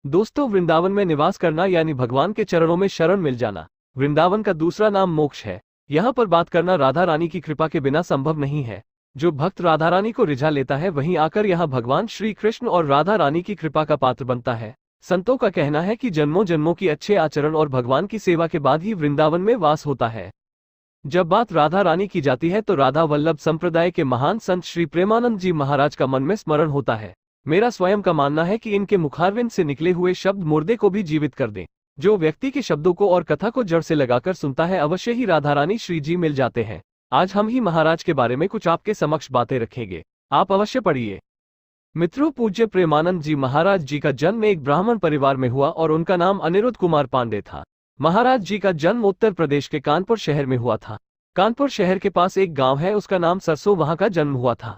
दोस्तों, वृंदावन में निवास करना यानी भगवान के चरणों में शरण मिल जाना। वृंदावन का दूसरा नाम मोक्ष है। यहाँ पर बात करना राधा रानी की कृपा के बिना संभव नहीं है। जो भक्त राधा रानी को रिझा लेता है वहीं आकर यहाँ भगवान श्री कृष्ण और राधा रानी की कृपा का पात्र बनता है। संतों का कहना है कि जन्मों जन्मों की अच्छे आचरण और भगवान की सेवा के बाद ही वृंदावन में वास होता है। जब बात राधा रानी की जाती है तो राधा वल्लभ संप्रदाय के महान संत श्री प्रेमानंद जी महाराज का मन में स्मरण होता है। मेरा स्वयं का मानना है कि इनके मुखारविंद से निकले हुए शब्द मुर्दे को भी जीवित कर दें। जो व्यक्ति के शब्दों को और कथा को जड़ से लगाकर सुनता है अवश्य ही राधा रानी श्री जी मिल जाते हैं। आज हम ही महाराज के बारे में कुछ आपके समक्ष बातें रखेंगे, आप अवश्य पढ़िए। मित्रों, पूज्य प्रेमानंद जी महाराज जी का जन्म एक ब्राह्मण परिवार में हुआ और उनका नाम अनिरुद्ध कुमार पांडे था। महाराज जी का जन्म उत्तर प्रदेश के कानपुर शहर में हुआ था। कानपुर शहर के पास एक गांव है, उसका नाम सरसों, वहां का जन्म हुआ था।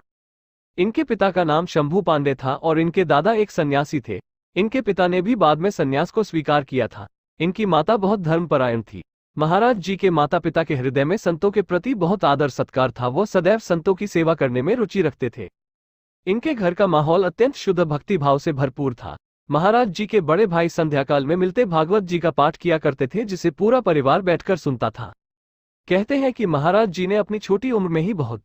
इनके पिता का नाम शंभू पांडे था और इनके दादा एक सन्यासी थे। इनके पिता ने भी बाद में सन्यास को स्वीकार किया था। इनकी माता बहुत धर्मपरायण थी। महाराज जी के माता पिता के हृदय में संतों के प्रति बहुत आदर सत्कार था। वो सदैव संतों की सेवा करने में रुचि रखते थे। इनके घर का माहौल अत्यंत शुद्ध भक्ति भाव से भरपूर था। महाराज जी के बड़े भाई संध्याकाल में मिलते भागवत जी का पाठ किया करते थे, जिसे पूरा परिवार बैठकर सुनता था। कहते हैं कि महाराज जी ने अपनी छोटी उम्र में ही बहुत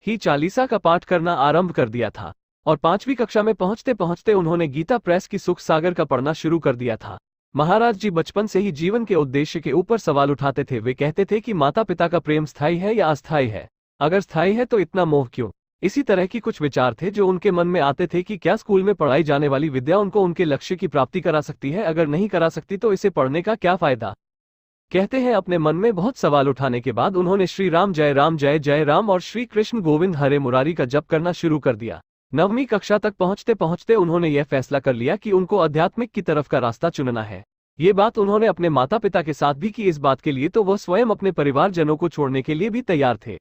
ही चालीसा का पाठ करना आरंभ कर दिया था और 5वीं कक्षा में पहुंचते पहुंचते उन्होंने गीता प्रेस की सुख सागर का पढ़ना शुरू कर दिया था। महाराज जी बचपन से ही जीवन के उद्देश्य के ऊपर सवाल उठाते थे। वे कहते थे कि माता पिता का प्रेम स्थायी है या अस्थायी है, अगर स्थायी है तो इतना मोह क्यों। इसी तरह की कुछ विचार थे जो उनके मन में आते थे कि क्या स्कूल में पढ़ाई जाने वाली विद्या उनको उनके लक्ष्य की प्राप्ति करा सकती है, अगर नहीं करा सकती तो इसे पढ़ने का क्या फायदा। कहते हैं अपने मन में बहुत सवाल उठाने के बाद उन्होंने श्री राम जय जय राम और श्री कृष्ण गोविंद हरे मुरारी का जप करना शुरू कर दिया। 9वीं कक्षा तक पहुंचते पहुंचते उन्होंने यह फैसला कर लिया कि उनको आध्यात्मिक की तरफ का रास्ता चुनना है। ये बात उन्होंने अपने माता पिता के साथ भी की। इस बात के लिए तो वह स्वयं अपने परिवारजनों को छोड़ने के लिए भी तैयार थे।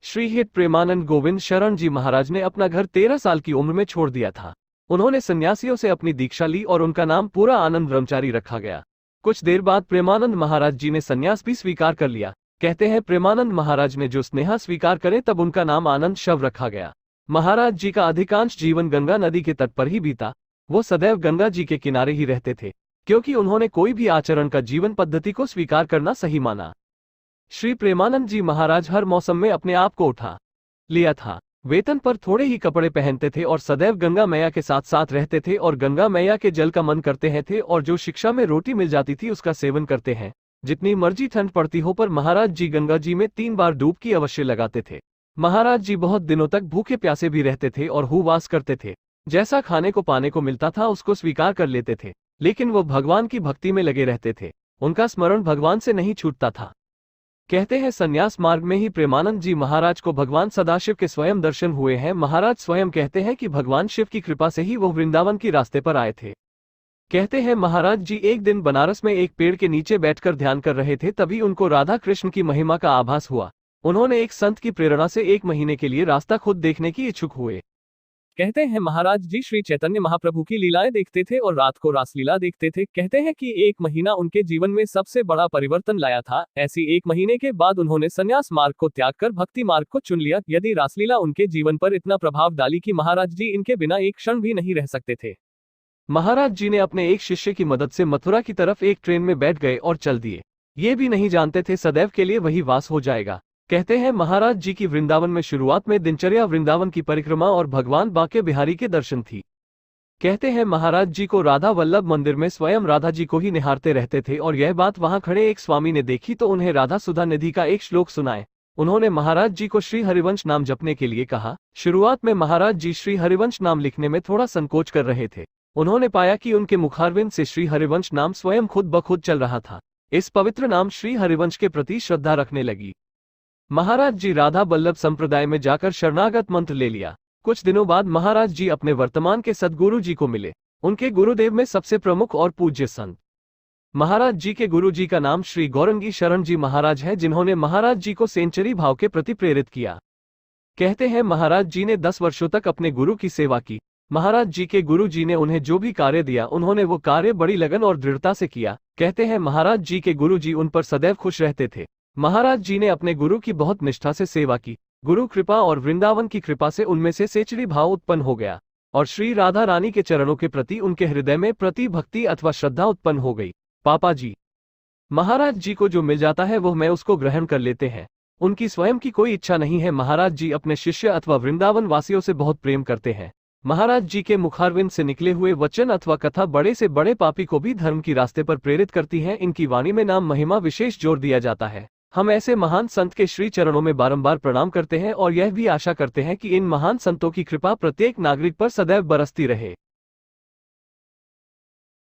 श्री हित प्रेमानंद गोविंद शरण जी महाराज ने अपना घर 13 साल की उम्र में छोड़ दिया था। उन्होंने सन्यासियों से अपनी दीक्षा ली और उनका नाम पूरा आनंद ब्रह्मचारी रखा गया। कुछ देर बाद प्रेमानंद महाराज जी ने सन्यास भी स्वीकार कर लिया। कहते हैं प्रेमानंद महाराज ने जो स्नेहा स्वीकार करे तब उनका नाम आनंद शव रखा गया। महाराज जी का अधिकांश जीवन गंगा नदी के तट पर ही बीता। वो सदैव गंगा जी के किनारे ही रहते थे, क्योंकि उन्होंने कोई भी आचरण का जीवन पद्धति को स्वीकार करना सही माना। श्री प्रेमानंद जी महाराज हर मौसम में अपने आप को उठा लिया था। वेतन पर थोड़े ही कपड़े पहनते थे और सदैव गंगा मैया के साथ साथ रहते थे और गंगा मैया के जल का मन करते हैं थे और जो शिक्षा में रोटी मिल जाती थी उसका सेवन करते हैं। जितनी मर्जी ठंड पड़ती हो पर महाराज जी गंगा जी में 3 बार डुबकी अवश्य लगाते थे। महाराज जी बहुत दिनों तक भूखे प्यासे भी रहते थे और उपवास करते थे। जैसा खाने को पाने को मिलता था उसको स्वीकार कर लेते थे, लेकिन वो भगवान की भक्ति में लगे रहते थे। उनका स्मरण भगवान से नहीं छूटता था। कहते हैं संन्यास मार्ग में ही प्रेमानंद जी महाराज को भगवान सदाशिव के स्वयं दर्शन हुए हैं। महाराज स्वयं कहते हैं कि भगवान शिव की कृपा से ही वो वृंदावन की रास्ते पर आए थे। कहते हैं महाराज जी एक दिन बनारस में एक पेड़ के नीचे बैठकर ध्यान कर रहे थे, तभी उनको राधा कृष्ण की महिमा का आभास हुआ। उन्होंने एक संत की प्रेरणा से 1 महीने के लिए रास्ता खुद देखने की इच्छुक हुए। कहते हैं महाराज जी श्री चैतन्य महाप्रभु की लीलाएं देखते थे और रात को रासलीला देखते थे। कहते हैं कि 1 महीना उनके जीवन में सबसे बड़ा परिवर्तन लाया था। ऐसी 1 महीने के बाद उन्होंने संन्यास मार्ग को त्याग कर भक्ति मार्ग को चुन लिया। यदि रासलीला उनके जीवन पर इतना प्रभाव डाली कि महाराज जी इनके बिना एक क्षण भी नहीं रह सकते थे। महाराज जी ने अपने एक शिष्य की मदद से मथुरा की तरफ एक ट्रेन में बैठ गए और चल दिए। ये भी नहीं जानते थे सदैव के लिए वही वास हो जाएगा। कहते हैं महाराज जी की वृंदावन में शुरुआत में दिनचर्या वृंदावन की परिक्रमा और भगवान बांके बिहारी के दर्शन थी। कहते हैं महाराज जी को राधा वल्लभ मंदिर में स्वयं राधा जी को ही निहारते रहते थे और यह बात वहां खड़े एक स्वामी ने देखी तो उन्हें राधा सुधा निधि का एक श्लोक सुनाए। उन्होंने महाराज जी को श्री हरिवंश नाम जपने के लिए कहा। शुरुआत में महाराज जी श्री हरिवंश नाम लिखने में थोड़ा संकोच कर रहे थे। उन्होंने पाया कि उनके मुखारविंद से श्री हरिवंश नाम स्वयं खुद ब खुद चल रहा था। इस पवित्र नाम श्री हरिवंश के प्रति श्रद्धा रखने लगी। महाराज जी राधा वल्लभ संप्रदाय में जाकर शरणागत मंत्र ले लिया। कुछ दिनों बाद महाराज जी अपने वर्तमान के सद्गुरु जी को मिले। उनके गुरुदेव में सबसे प्रमुख और पूज्य संत महाराज जी के गुरु जी का नाम श्री गौरंगी शरण जी महाराज है, जिन्होंने महाराज जी को सेंचुरी भाव के प्रति प्रेरित किया। कहते हैं महाराज जी ने 10 वर्षों तक अपने गुरु की सेवा की। महाराज जी के गुरु जी ने उन्हें जो भी कार्य दिया उन्होंने वो कार्य बड़ी लगन और दृढ़ता से किया। कहते हैं महाराज जी के गुरु जी उन पर सदैव खुश रहते थे। महाराज जी ने अपने गुरु की बहुत निष्ठा से सेवा की। गुरु कृपा और वृंदावन की कृपा से उनमें से सेचरी भाव उत्पन्न हो गया। और श्री राधा रानी के चरणों के प्रति उनके हृदय में प्रति भक्ति अथवा श्रद्धा उत्पन्न हो गई। पापा जी, महाराज जी को जो मिल जाता है वह मैं उसको ग्रहण कर लेते हैं। उनकी स्वयं की कोई इच्छा नहीं है। महाराज जी अपने शिष्य अथवा वृंदावन वासियों से बहुत प्रेम करते हैं। महाराज जी के मुखारविंद से निकले हुए वचन अथवा कथा बड़े से बड़े पापी को भी धर्म की रास्ते पर प्रेरित करती है। इनकी वाणी में नाम महिमा विशेष जोर दिया जाता है। हम ऐसे महान संत के श्री चरणों में बारंबार प्रणाम करते हैं और यह भी आशा करते हैं कि इन महान संतों की कृपा प्रत्येक नागरिक पर सदैव बरसती रहे।